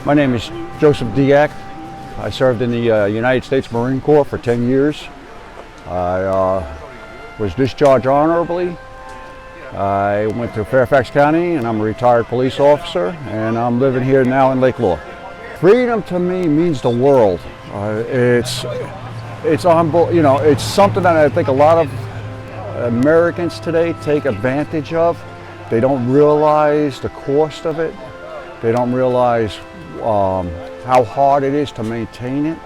My name is Joseph Diak. I served in the United States Marine Corps for 10 years. I was discharged honorably. I went to Fairfax County and I'm a retired police officer, and I'm living here now in Lake Law. Freedom to me means the world. It's something that I think a lot of Americans today take advantage of. They don't realize the cost of it. They don't realize how hard it is to maintain it,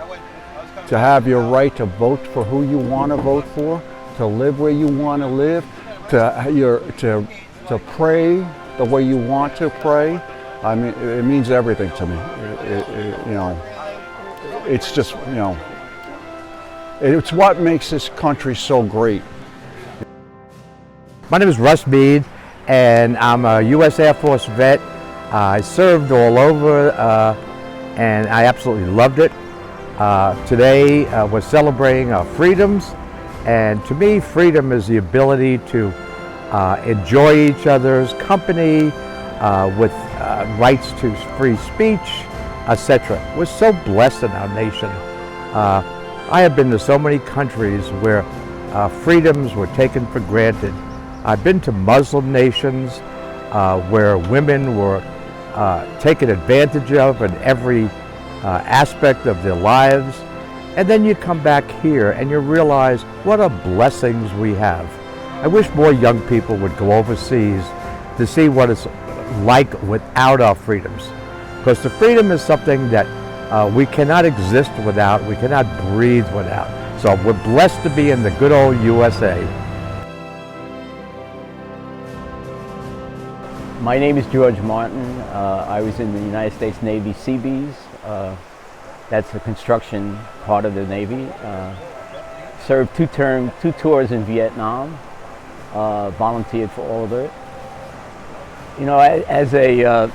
to have your right to vote for who you want to vote for, to live where you want to live, to pray the way you want to pray. I mean, it means everything to me. It's just, it's what makes this country so great. My name is Russ Mead, and I'm a U.S. Air Force vet. I served all over, and I absolutely loved it. Today, we're celebrating our freedoms, and to me, freedom is the ability to enjoy each other's company with rights to free speech, etc. We're so blessed in our nation. I have been to so many countries where freedoms were taken for granted. I've been to Muslim nations where women were taken advantage of in every aspect of their lives. And then you come back here and you realize what a blessings we have. I wish more young people would go overseas to see what it's like without our freedoms. Because the freedom is something that we cannot exist without, we cannot breathe without. So we're blessed to be in the good old USA. My name is George Martin. I was in the United States Navy Seabees. That's the construction part of the Navy. Served two tours in Vietnam. Volunteered for all of it. As a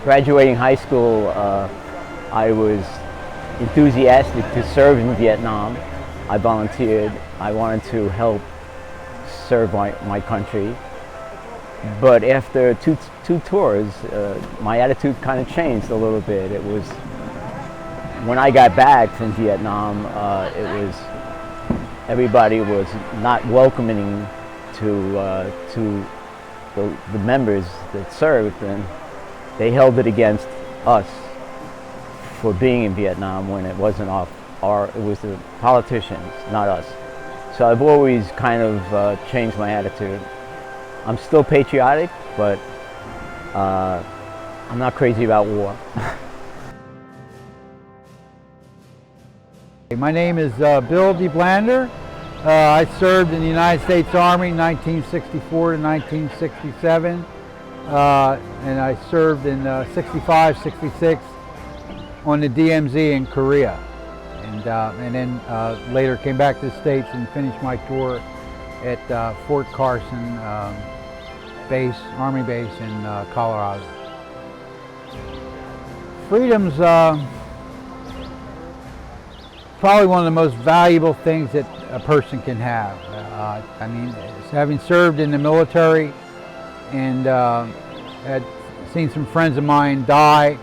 graduating high school, I was enthusiastic to serve in Vietnam. I volunteered. I wanted to help serve my country. But after two tours, my attitude kind of changed a little bit. It was, when I got back from Vietnam, everybody was not welcoming to the members that served, and they held it against us for being in Vietnam when it wasn't it was the politicians, not us. So I've always kind of changed my attitude. I'm still patriotic, but I'm not crazy about war. My name is Bill DeBlander. I served in the United States Army 1964 to 1967, and I served in 65, 66 on the DMZ in Korea, and then later came back to the States and finished my tour at Fort Carson Army base in Colorado. Freedom's probably one of the most valuable things that a person can have. I mean, having served in the military and had seen some friends of mine die,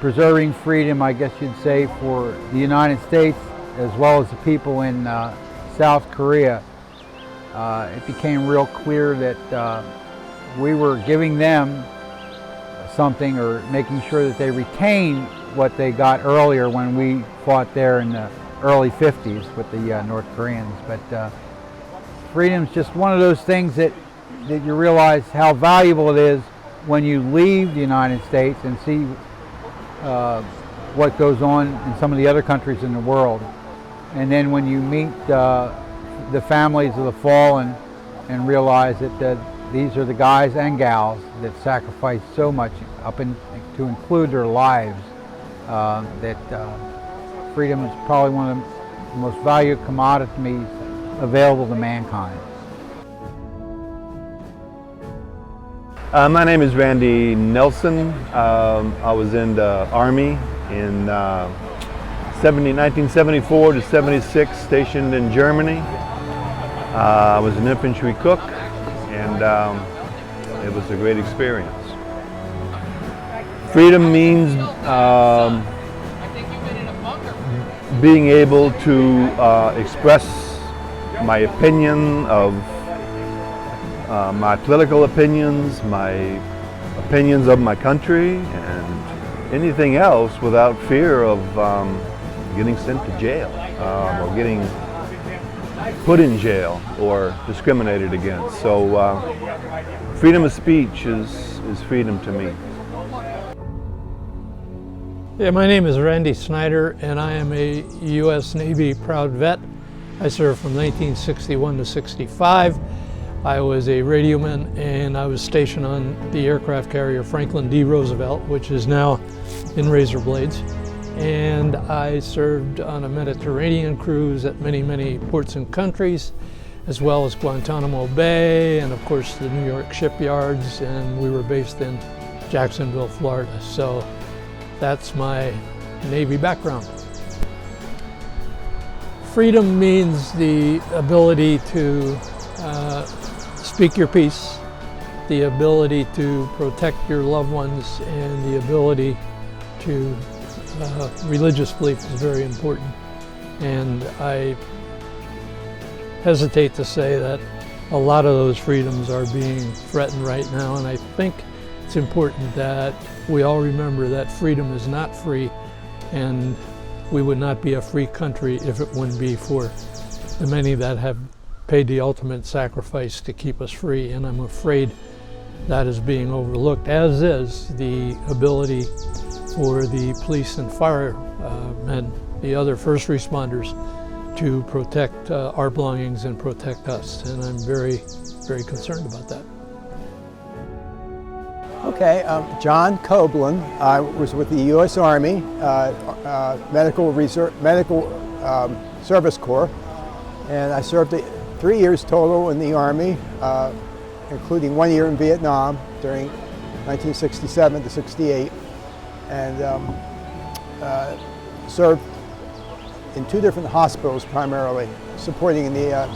preserving freedom, I guess you'd say, for the United States as well as the people in South Korea, it became real clear that we were giving them something, or making sure that they retain what they got earlier when we fought there in the early 50s with the North Koreans. But freedom's just one of those things that you realize how valuable it is when you leave the United States and see what goes on in some of the other countries in the world. And then when you meet the families of the fallen and realize that these are the guys and gals that sacrifice so much, to include their lives, that freedom is probably one of the most valued commodities available to mankind. My name is Randy Nelson. I was in the Army in 1974 to 76, stationed in Germany. I was an infantry cook, and it was a great experience. Freedom means being able to express my opinion of my political opinions, my opinions of my country, and anything else without fear of getting sent to jail or getting put in jail or discriminated against. So freedom of speech is freedom to me. Yeah, my name is Randy Snyder, and I am a U.S. Navy proud vet. I served from 1961 to 65. I was a radioman, and I was stationed on the aircraft carrier Franklin D. Roosevelt, which is now in Razor Blades. And I served on a Mediterranean cruise at many, many ports and countries, as well as Guantanamo Bay, and of course the New York shipyards, and we were based in Jacksonville, Florida. So that's my Navy background. Freedom means the ability to speak your piece, the ability to protect your loved ones, and the ability to religious belief is very important. And I hesitate to say that a lot of those freedoms are being threatened right now, and I think it's important that we all remember that freedom is not free, and we would not be a free country if it wouldn't be for the many that have paid the ultimate sacrifice to keep us free. And I'm afraid that is being overlooked, as is the ability for the police and firemen, the other first responders, to protect our belongings and protect us. And I'm very, very concerned about that. Okay, John Coblin. I was with the U.S. Army Medical Service Corps, and I served 3 years total in the Army, including 1 year in Vietnam during 1967 to 68, and served in 2 different hospitals primarily, supporting the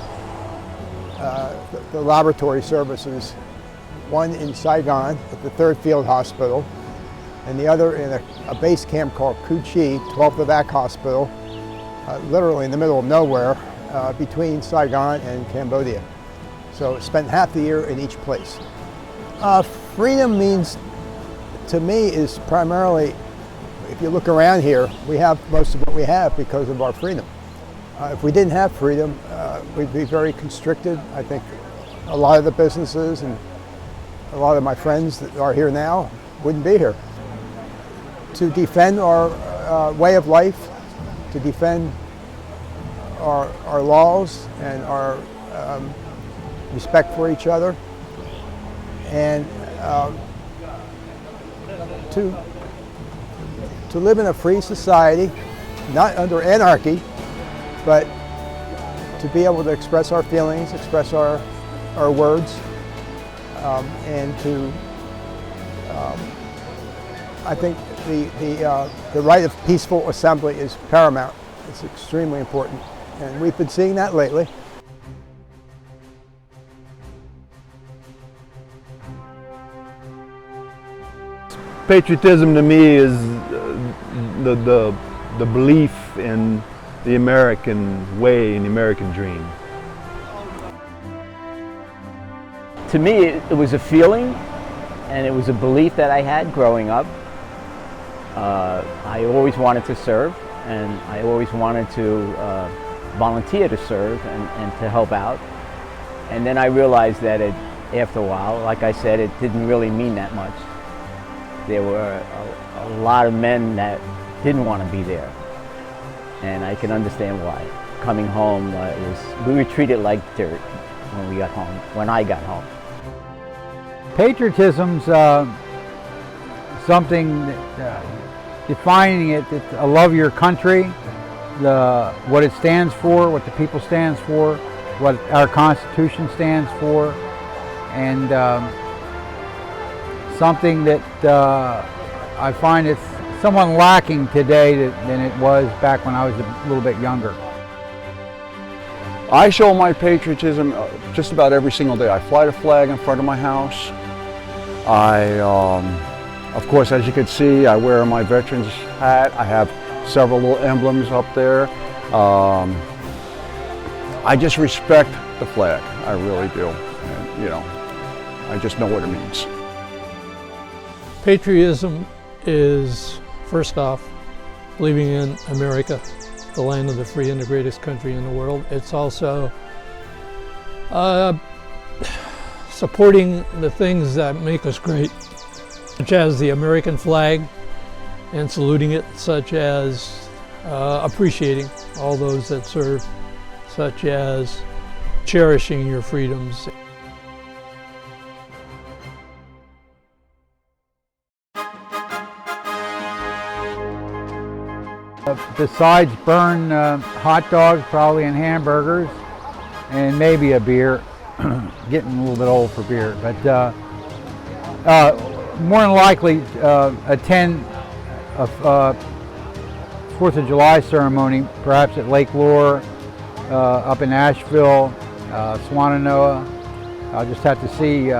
laboratory services. One in Saigon at the 3rd Field Hospital, and the other in a base camp called Cu Chi, 12th of Act Hospital, literally in the middle of nowhere, between Saigon and Cambodia. So spent half the year in each place. Freedom means, to me, is primarily, if you look around here, we have most of what we have because of our freedom. If we didn't have freedom, we'd be very constricted. I think a lot of the businesses and a lot of my friends that are here now wouldn't be here. To defend our way of life, to defend our laws and our respect for each other, and to live in a free society, not under anarchy, but to be able to express our feelings, express our words, and to, I think the right of peaceful assembly is paramount. It's extremely important, and we've been seeing that lately. Patriotism to me is the belief in the American way and the American dream. To me, it was a feeling, and it was a belief that I had growing up. I always wanted to serve, and I always wanted to volunteer to serve and to help out. And then I realized that after a while, like I said, it didn't really mean that much. There were a lot of men that didn't want to be there, and I can understand why. Coming home, we were treated like dirt when we got home, when I got home. Patriotism's something that, defining it, it's a love of your country, what it stands for, what the people stands for, what our Constitution stands for, and something that I find it's somewhat lacking today than it was back when I was a little bit younger. I show my patriotism just about every single day. I fly the flag in front of my house. I Of course, as you can see, I wear my veterans hat. I have several little emblems up there. I just respect the flag. I really do. And, you know, I just know what it means. Patriotism is, first off, believing in America, the land of the free and the greatest country in the world. It's also supporting the things that make us great, such as the American flag and saluting it, such as appreciating all those that serve, such as cherishing your freedoms. Besides burn hot dogs, probably, and hamburgers, and maybe a beer. Getting a little bit old for beer, but more than likely attend a 4th of July ceremony, perhaps at Lake Lure, up in Asheville, Swannanoa. I'll just have to see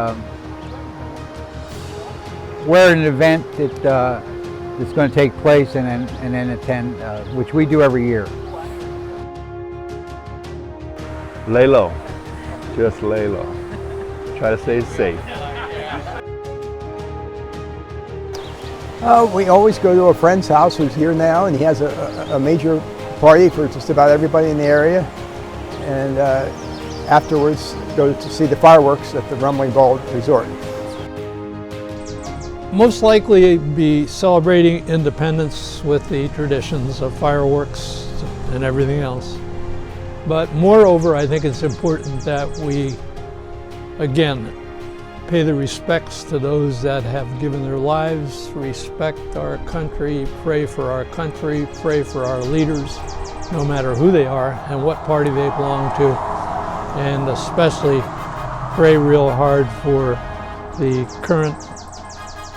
where an event that's going to take place, and then attend, which we do every year. Lay low. Just lay low. Try to stay safe. We always go to a friend's house who's here now, and he has a major party for just about everybody in the area. And afterwards, go to see the fireworks at the Rumbling Ball Resort. Most likely be celebrating independence with the traditions of fireworks and everything else. But moreover, I think it's important that we, again, pay the respects to those that have given their lives, respect our country, pray for our country, pray for our leaders, no matter who they are and what party they belong to, and especially pray real hard for the current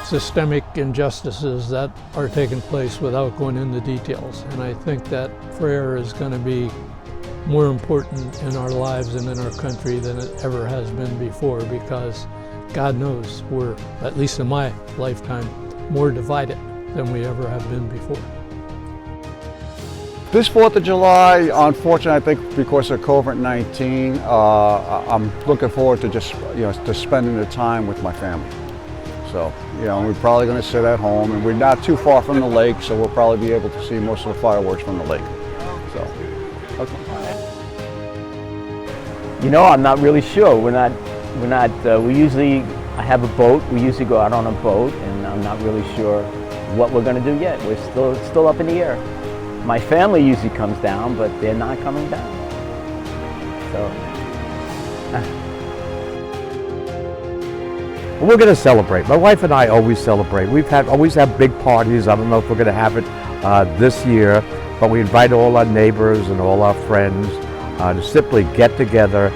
systemic injustices that are taking place without going into details. And I think that prayer is going to be more important in our lives and in our country than it ever has been before, because God knows we're, at least in my lifetime, more divided than we ever have been before. This 4th of July, unfortunately, I think because of COVID-19, I'm looking forward to just, to spending the time with my family. So, we're probably going to sit at home, and we're not too far from the lake, so we'll probably be able to see most of the fireworks from the lake. So, okay. I'm not really sure. I have a boat. We usually go out on a boat, and I'm not really sure what we're going to do yet. We're still up in the air. My family usually comes down, but they're not coming down. So. We're going to celebrate. My wife and I always celebrate. Always have big parties. I don't know if we're going to have it this year, but we invite all our neighbors and all our friends to simply get together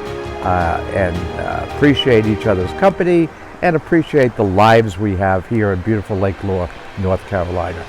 and appreciate each other's company and appreciate the lives we have here in beautiful Lake Lure, North Carolina.